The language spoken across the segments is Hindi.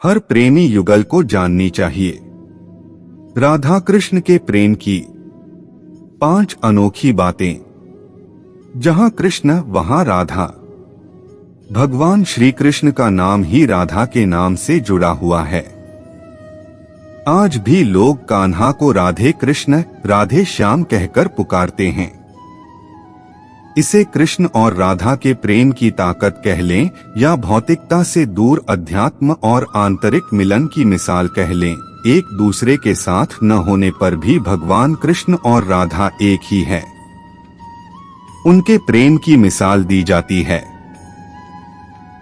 हर प्रेमी युगल को जाननी चाहिए। राधा कृष्ण के प्रेम की 5 अनोखी बातें। जहां कृष्ण वहां राधा। भगवान श्री कृष्ण का नाम ही राधा के नाम से जुड़ा हुआ है। आज भी लोग कान्हा को राधे कृष्ण, राधे श्याम कहकर पुकारते हैं। इसे कृष्ण और राधा के प्रेम की ताकत कह लें या भौतिकता से दूर अध्यात्म और आंतरिक मिलन की मिसाल कह लें। एक दूसरे के साथ न होने पर भी भगवान कृष्ण और राधा एक ही है। उनके प्रेम की मिसाल दी जाती है।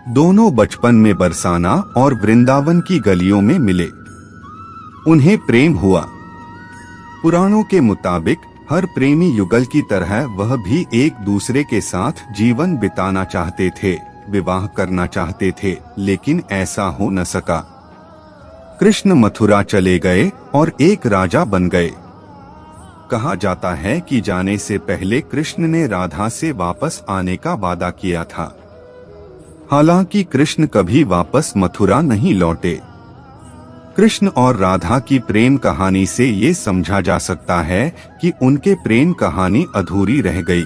दोनों बचपन में बरसाना और वृंदावन की गलियों में मिले। उन्हें प्रेम हुआ। पुराणों के मुताबिक हर प्रेमी युगल की तरह वह भी एक दूसरे के साथ जीवन बिताना चाहते थे, विवाह करना चाहते थे, लेकिन ऐसा हो न सका। कृष्ण मथुरा चले गए और एक राजा बन गए। कहा जाता है कि जाने से पहले कृष्ण ने राधा से वापस आने का वादा किया था। हालांकि कृष्ण कभी वापस मथुरा नहीं लौटे। कृष्ण और राधा की प्रेम कहानी से ये समझा जा सकता है कि उनके प्रेम कहानी अधूरी रह गई।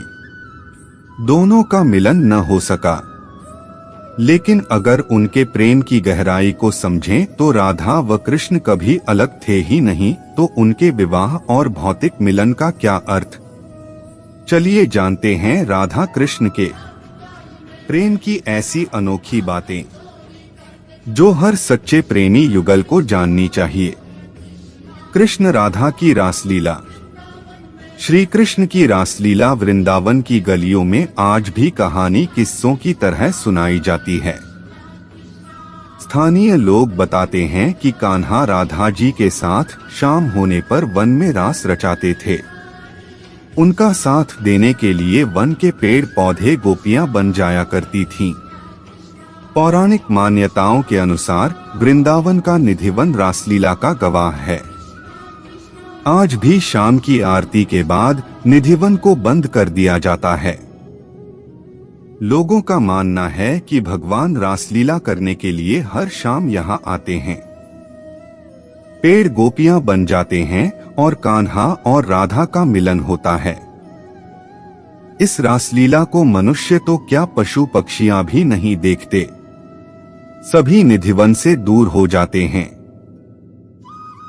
दोनों का मिलन न हो सका। लेकिन अगर उनके प्रेम की गहराई को समझें तो राधा व कृष्ण कभी अलग थे ही नहीं, तो उनके विवाह और भौतिक मिलन का क्या अर्थ। चलिए जानते हैं राधा कृष्ण के प्रेम की ऐसी अनोखी बातें जो हर सच्चे प्रेमी युगल को जाननी चाहिए। कृष्ण राधा की रासलीला। श्री कृष्ण की रासलीला वृंदावन की गलियों में आज भी कहानी किस्सों की तरह सुनाई जाती है। स्थानीय लोग बताते हैं कि कान्हा राधा जी के साथ शाम होने पर वन में रास रचाते थे। उनका साथ देने के लिए वन के पेड़ पौधे गोपियां बन जाया करती थीं। पौराणिक मान्यताओं के अनुसार वृंदावन का निधिवन रासलीला का गवाह है। आज भी शाम की आरती के बाद निधिवन को बंद कर दिया जाता है। लोगों का मानना है कि भगवान रासलीला करने के लिए हर शाम यहाँ आते हैं। पेड़ गोपियां बन जाते हैं और कान्हा और राधा का मिलन होता है। इस रासलीला को मनुष्य तो क्या पशु पक्षियां भी नहीं देखते। सभी निधिवन से दूर हो जाते हैं।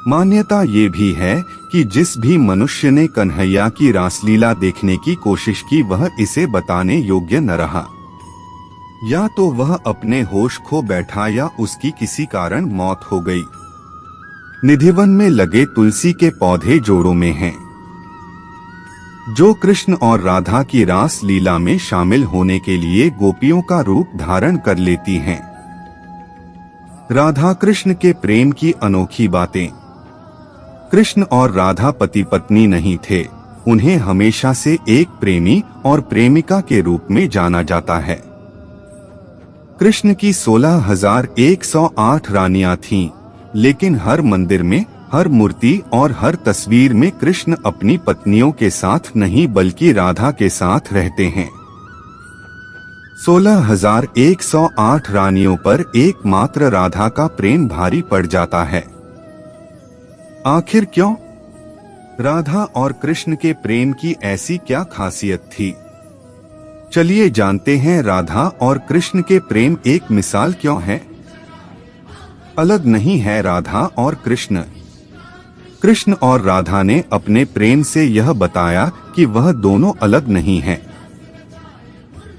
मान्यता ये भी है कि जिस भी मनुष्य ने कन्हैया की रासलीला देखने की कोशिश की वह इसे बताने योग्य न रहा। या तो वह अपने होश खो बैठा या उसकी किसी कारण मौत हो गई। निधिवन में लगे तुलसी के पौधे जोड़ों में हैं, जो कृष्ण और राधा की रास लीला में शामिल होने के लिए गोपियों का रूप धारण कर लेती हैं। राधा कृष्ण के प्रेम की अनोखी बातें। कृष्ण और राधा पति पत्नी नहीं थे। उन्हें हमेशा से एक प्रेमी और प्रेमिका के रूप में जाना जाता है। कृष्ण की 16,108 रानियां थीं, लेकिन हर मंदिर में, हर मूर्ति और हर तस्वीर में कृष्ण अपनी पत्नियों के साथ नहीं बल्कि राधा के साथ रहते हैं। 16,108 रानियों पर एकमात्र राधा का प्रेम भारी पड़ जाता है। आखिर क्यों? राधा और कृष्ण के प्रेम की ऐसी क्या खासियत थी? चलिए जानते हैं राधा और कृष्ण के प्रेम एक मिसाल क्यों है। अलग नहीं है राधा और कृष्ण। कृष्ण और राधा ने अपने प्रेम से यह बताया कि वह दोनों अलग नहीं हैं।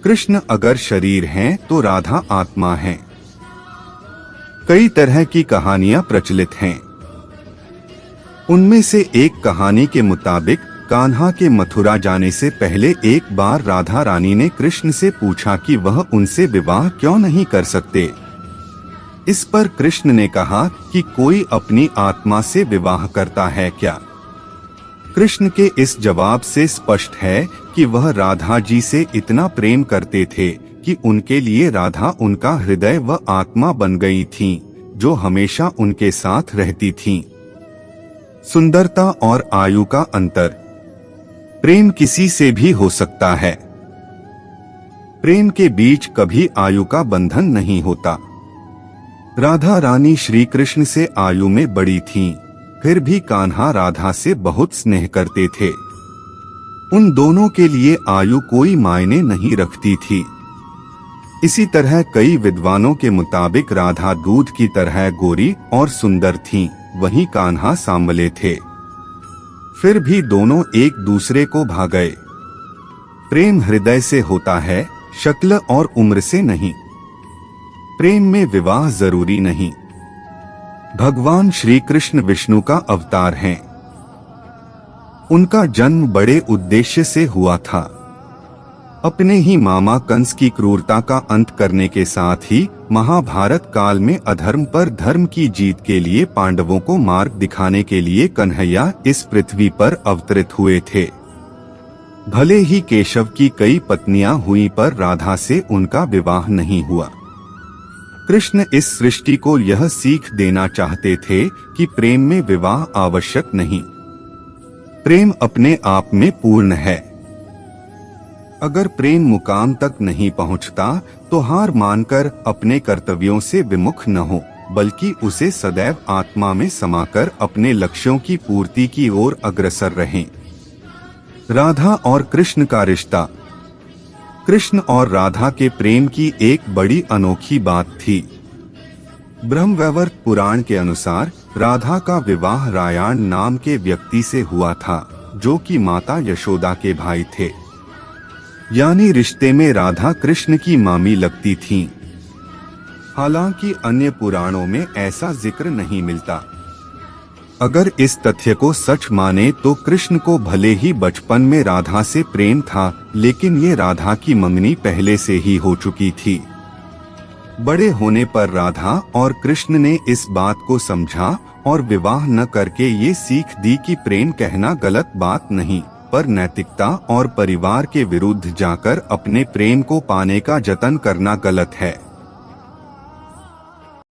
कृष्ण अगर शरीर हैं तो राधा आत्मा है। कई तरह की कहानियां प्रचलित हैं। उनमें से एक कहानी के मुताबिक कान्हा के मथुरा जाने से पहले एक बार राधा रानी ने कृष्ण से पूछा कि वह उनसे विवाह क्यों नहीं कर सकते। इस पर कृष्ण ने कहा कि कोई अपनी आत्मा से विवाह करता है क्या? कृष्ण के इस जवाब से स्पष्ट है कि वह राधा जी से इतना प्रेम करते थे कि उनके लिए राधा उनका हृदय व आत्मा बन गई थीं, जो हमेशा उनके साथ रहती थीं। सुंदरता और आयु का अंतर। प्रेम किसी से भी हो सकता है। प्रेम के बीच कभी आयु का बंधन नहीं होता। राधा रानी श्री कृष्ण से आयु में बड़ी थीं, फिर भी कान्हा राधा से बहुत स्नेह करते थे। उन दोनों के लिए आयु कोई मायने नहीं रखती थी। इसी तरह कई विद्वानों के मुताबिक राधा दूध की तरह गोरी और सुंदर थीं, वहीं कान्हा सांवले थे। फिर भी दोनों एक दूसरे को भा गए। प्रेम हृदय से होता है, शक्ल और उम्र से नहीं। प्रेम में विवाह जरूरी नहीं। भगवान श्री कृष्ण विष्णु का अवतार हैं। उनका जन्म बड़े उद्देश्य से हुआ था। अपने ही मामा कंस की क्रूरता का अंत करने के साथ ही महाभारत काल में अधर्म पर धर्म की जीत के लिए पांडवों को मार्ग दिखाने के लिए कन्हैया इस पृथ्वी पर अवतरित हुए थे। भले ही केशव की कई पत्नियां हुई पर राधा से उनका विवाह नहीं हुआ। कृष्ण इस सृष्टि को यह सीख देना चाहते थे कि प्रेम में विवाह आवश्यक नहीं। प्रेम अपने आप में पूर्ण है। अगर प्रेम मुकाम तक नहीं पहुंचता तो हार मानकर अपने कर्तव्यों से विमुख न हो, बल्कि उसे सदैव आत्मा में समाकर अपने लक्ष्यों की पूर्ति की ओर अग्रसर रहें। राधा और कृष्ण का रिश्ता। कृष्ण और राधा के प्रेम की एक बड़ी अनोखी बात थी। ब्रह्मवैवर्त पुराण के अनुसार राधा का विवाह रायाण नाम के व्यक्ति से हुआ था, जो कि माता यशोदा के भाई थे। यानी रिश्ते में राधा कृष्ण की मामी लगती थीं। हालांकि अन्य पुराणों में ऐसा जिक्र नहीं मिलता। अगर इस तथ्य को सच माने तो कृष्ण को भले ही बचपन में राधा से प्रेम था, लेकिन ये राधा की मंगनी पहले से ही हो चुकी थी। बड़े होने पर राधा और कृष्ण ने इस बात को समझा और विवाह न करके ये सीख दी कि प्रेम कहना गलत बात नहीं, पर नैतिकता और परिवार के विरुद्ध जाकर अपने प्रेम को पाने का जतन करना गलत है।